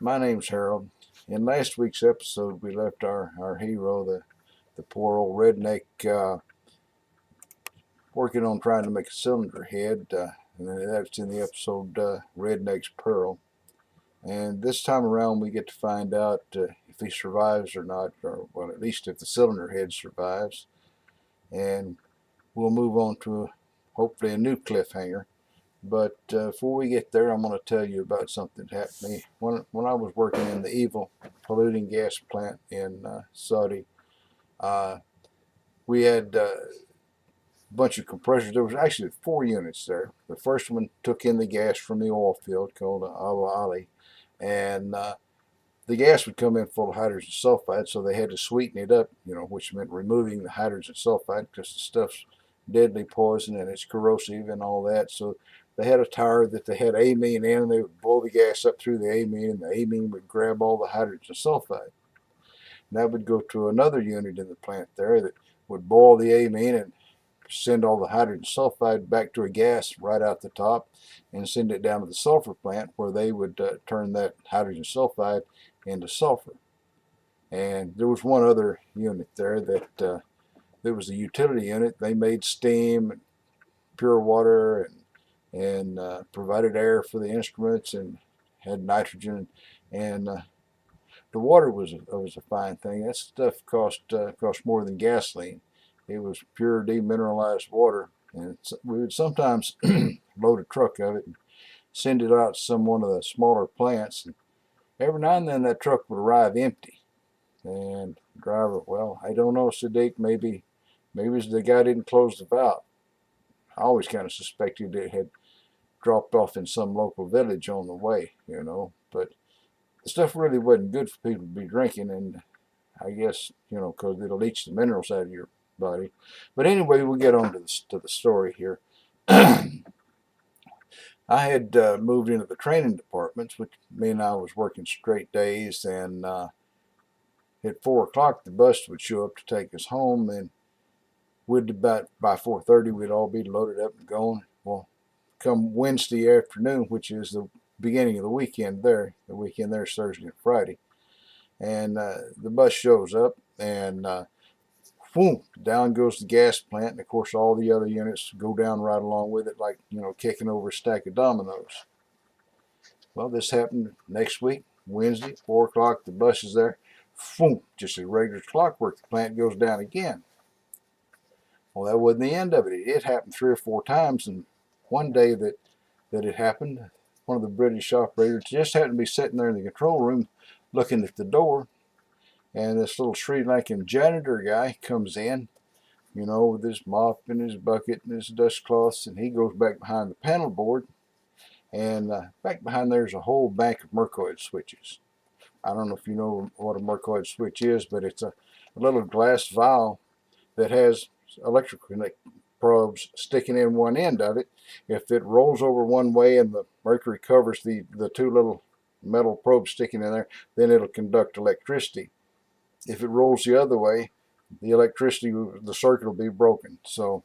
My name's Harold. In last week's episode, we left our hero, the poor old redneck, working on trying to make a cylinder head. And that's in the episode Redneck's Pearl. And this time around, we get to find out if he survives or not, or well, at least if the cylinder head survives. And we'll move on to hopefully a new cliffhanger. But before we get there, I'm going to tell you about something that happened to me when I was working in the evil polluting gas plant in Saudi. We had a bunch of compressors. There was actually 4 units there. The first one took in the gas from the oil field called Abu Ali, and the gas would come in full of hydrogen sulfide, so they had to sweeten it up, which meant removing the hydrogen sulfide because the stuff's deadly poison and it's corrosive and all that. So they had a tower that they had amine in, and they would blow the gas up through the amine, and the amine would grab all the hydrogen sulfide. And that would go to another unit in the plant there that would boil the amine and send all the hydrogen sulfide back to a gas right out the top and send it down to the sulfur plant where they would turn that hydrogen sulfide into sulfur. And there was one other unit there that was a utility unit. They made steam and pure water and provided air for the instruments and had nitrogen, and the water was a fine thing. That stuff cost more than gasoline. It was pure demineralized water, and we would sometimes load a truck of it and send it out to one of the smaller plants, and every now and then that truck would arrive empty. And the driver, well, I don't know, Sadiq, maybe the guy didn't close the valve. I always kind of suspected it had dropped off in some local village on the way, but the stuff really wasn't good for people to be drinking, and I guess, because it'll leach the minerals out of your body. But anyway, we'll get on to the story here. I had moved into the training departments, which meant I was working straight days, and at 4 o'clock the bus would show up to take us home, and by 4:30 we'd all be loaded up and going. Well, come Wednesday afternoon, which is the beginning of the weekend there is Thursday and Friday, and the bus shows up, and boom, down goes the gas plant, and of course all the other units go down right along with it, like kicking over a stack of dominoes. Well, this happened next week, Wednesday, 4 o'clock, the bus is there, boom, just as regular clockwork, the plant goes down again. Well, that wasn't the end of it. It happened 3 or 4 times, and one day that it happened, one of the British operators just happened to be sitting there in the control room looking at the door, and this little Sri Lankan janitor guy comes in, with his mop and his bucket and his dust cloths, and he goes back behind the panel board, and back behind there's a whole bank of Mercoid switches. I don't know if you know what a Mercoid switch is, but it's a little glass vial that has electrical probes sticking in one end of it. If it rolls over one way and the mercury covers the 2 little metal probes sticking in there, then it'll conduct electricity. If it rolls the other way, the circuit will be broken. So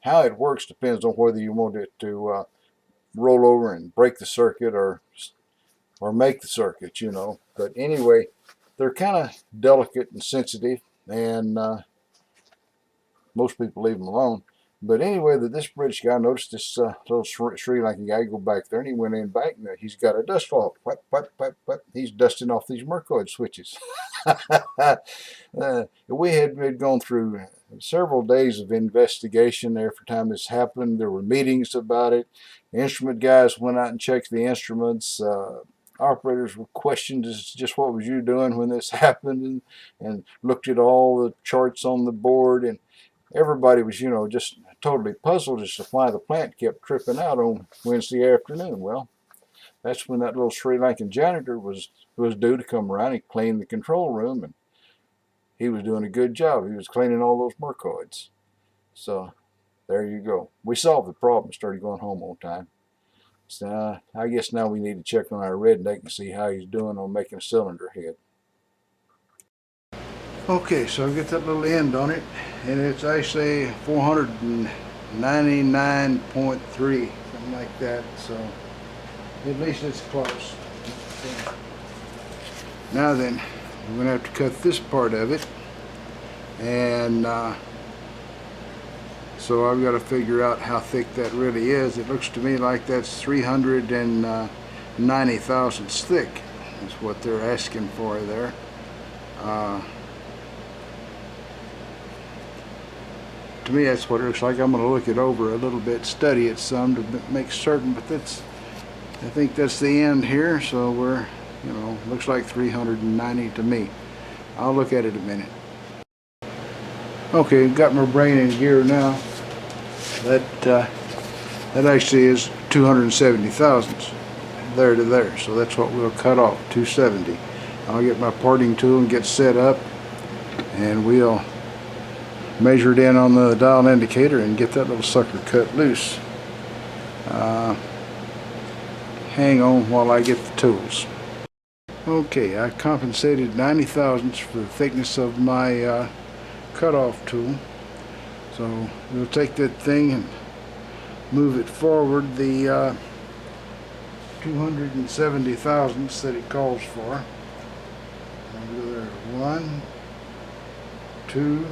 how it works depends on whether you want it to roll over and break the circuit or make the circuit, But anyway, they're kind of delicate and sensitive, and most people leave them alone. But anyway, this British guy noticed this little Sri Lankan guy go back there, and he went in back, and he's got a dust cloth. He's dusting off these Mercoid switches. We had gone through several days of investigation every time this happened. There were meetings about it. The instrument guys went out and checked the instruments. Operators were questioned as just what was you doing when this happened, and looked at all the charts on the board, and everybody was, just totally puzzled as to why the plant kept tripping out on Wednesday afternoon. Well, that's when that little Sri Lankan janitor was due to come around. He cleaned the control room, and he was doing a good job. He was cleaning all those Mercoids. So there you go. We solved the problem, started going home on time. So I guess now we need to check on our redneck and see how he's doing on making a cylinder head. Okay, so I get that little end on it, and it's actually 499.3, something like that. So at least it's close. Now then, I'm going to have to cut this part of it, and so I've got to figure out how thick that really is. It looks to me like that's 390 thousandths thick is what they're asking for there. To me, that's what it looks like. I'm going to look it over a little bit, study it some to make certain, but that's, I think that's the end here. So we're, you know, looks like 390 to me. I'll look at it a minute. Okay, got my brain in gear now. That actually is 270 thousandths there to there, so that's what we'll cut off, 270. I'll get my parting tool and get set up, and we'll measure it in on the dial indicator and get that little sucker cut loose. Hang on while I get the tools. Okay, I compensated 90 thousandths for the thickness of my cutoff tool. So we'll take that thing and move it forward the 270 thousandths that it calls for. I'll go there, 1, 2,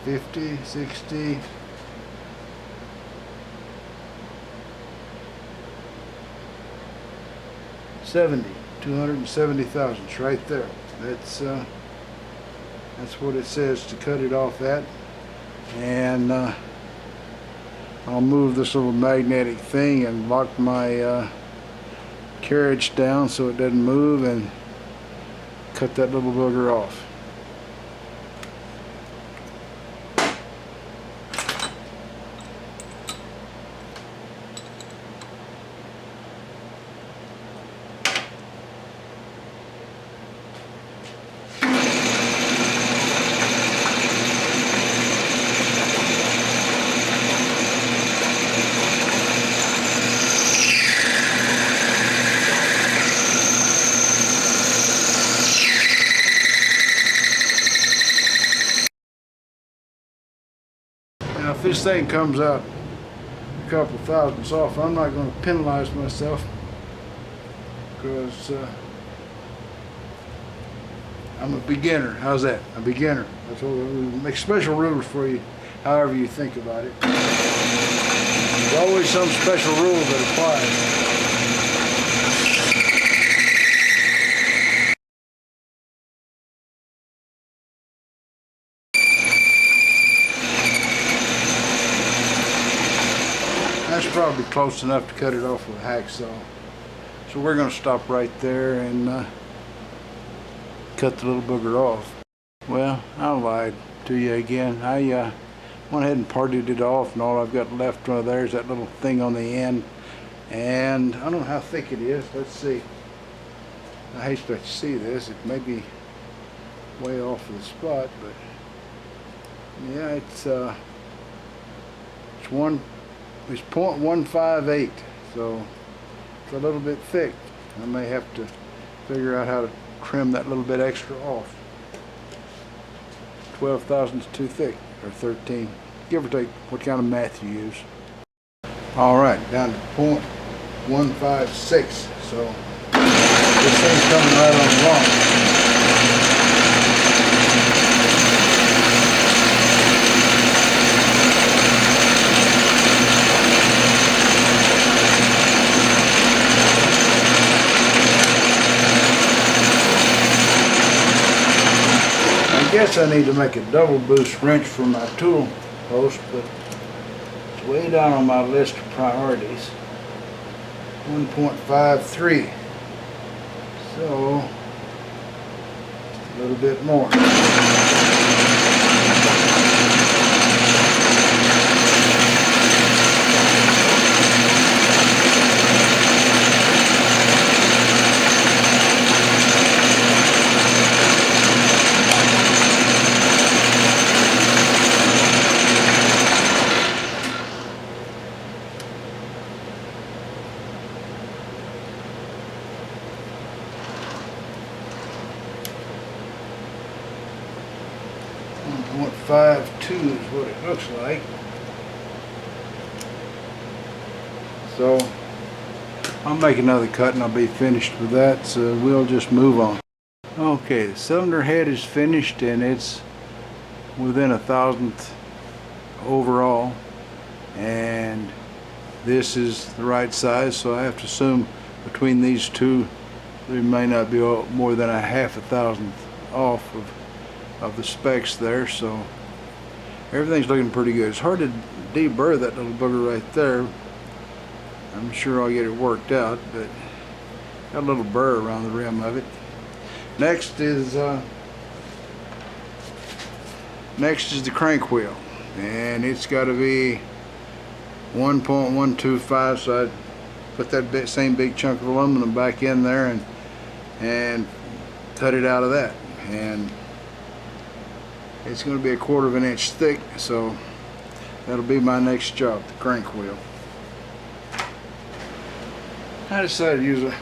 50, 60, 70, 270 thousandths right there. That's what it says to cut it off at. And I'll move this little magnetic thing and lock my carriage down so it doesn't move and cut that little booger off. Now if this thing comes out a couple thousandths off, I'm not going to penalize myself, because I'm a beginner. How's that? A beginner. That's what we make special rules for you, however you think about it. There's always some special rule that applies. That's probably close enough to cut it off with a hacksaw. So we're going to stop right there and cut the little booger off. Well, I lied to you again. I went ahead and parted it off, and all I've got left there is that little thing on the end. And I don't know how thick it is. Let's see. I hate to let you see this. It may be way off of the spot, but yeah, it's 0.158, so it's a little bit thick. I may have to figure out how to trim that little bit extra off. 12 thousandths too thick, or 13, give or take what kind of math you use. All right, down to 0.156, so this thing's coming right on along. I guess I need to make a double boost wrench for my tool post, but it's way down on my list of priorities. 1.53. So a little bit more. .52 is what it looks like. So I'll make another cut and I'll be finished with that, so we'll just move on. Okay, the cylinder head is finished and it's within a thousandth overall, and this is the right size, so I have to assume between these two there may not be more than a half a thousandth off of the specs there, so everything's looking pretty good. It's hard to deburr that little booger right there. I'm sure I'll get it worked out, but got a little burr around the rim of it. Next is the crank wheel, and it's got to be 1.125, so I put that same big chunk of aluminum back in there and cut it out of that, and it's going to be 1/4 of an inch thick, so that'll be my next job, the crank wheel. I decided to use a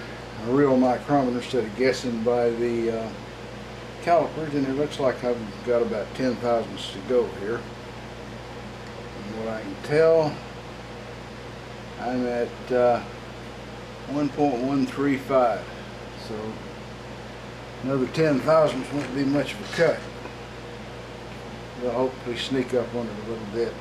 real micrometer instead of guessing by the calipers, and it looks like I've got about 10 thousandths to go here. And what I can tell, I'm at 1.135, so another 10 thousandths won't be much of a cut. They'll hopefully sneak up on it a little bit.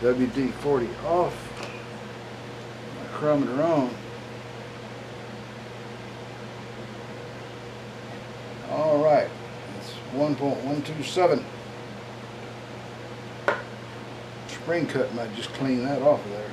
WD-40 off, micrometer on. All right, it's 1.127. Spring cut might just clean that off of there.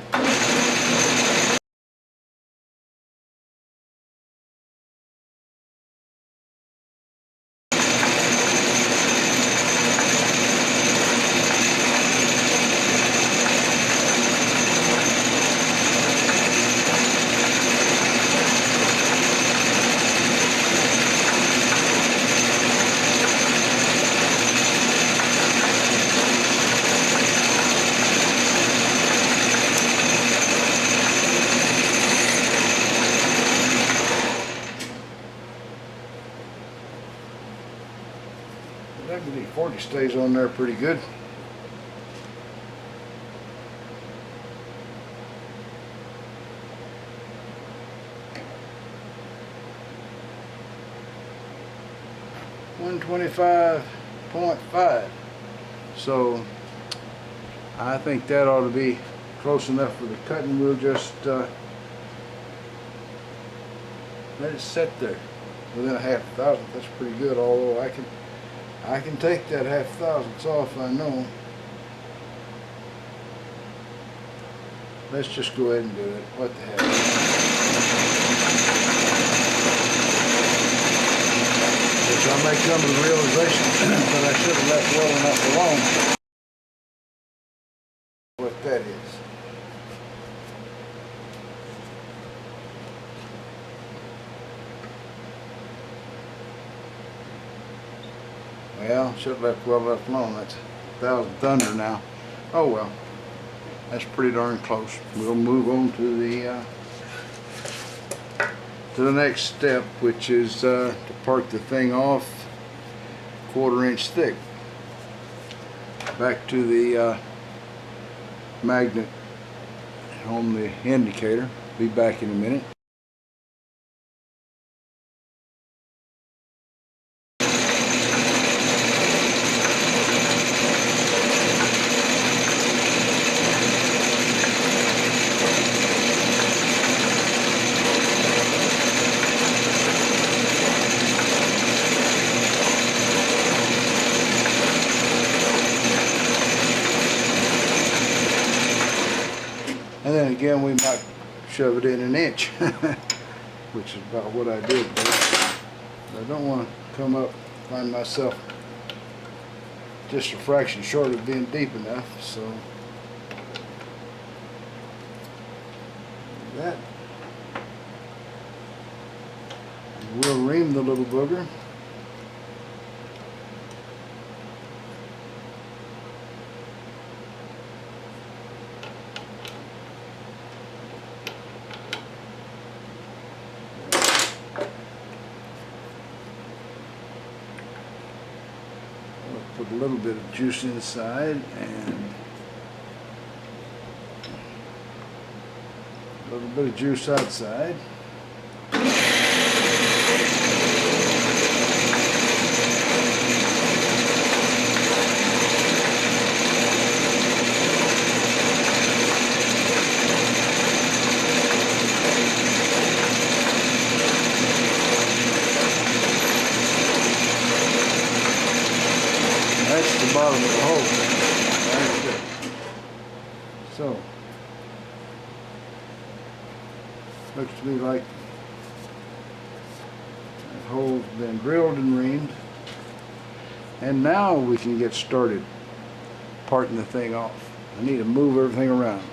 WD-40 stays on there pretty good. .5. So I think that ought to be close enough for the cutting. We'll just let it sit there within a half thousandth. That's pretty good, although I can take that half thousandths off, I know. Let's just go ahead and do it. What the heck. Which I may come to the realization that I should have left well enough alone. What that is. Well, should have left well enough alone. That's 1,000th under now. Oh well, that's pretty darn close. We'll move on to the next step, which is to park the thing off 1/4 inch thick. Back to the magnet on the indicator. Be back in a minute. And then again, we might shove it in 1 inch, which is about what I did. But I don't want to come up, find myself just a fraction short of being deep enough. So that. We'll ream the little booger. Put a little bit of juice inside and a little bit of juice outside. That's the bottom of the hole. Right there. So, looks to me like that hole's been drilled and reamed. And now we can get started parting the thing off. I need to move everything around.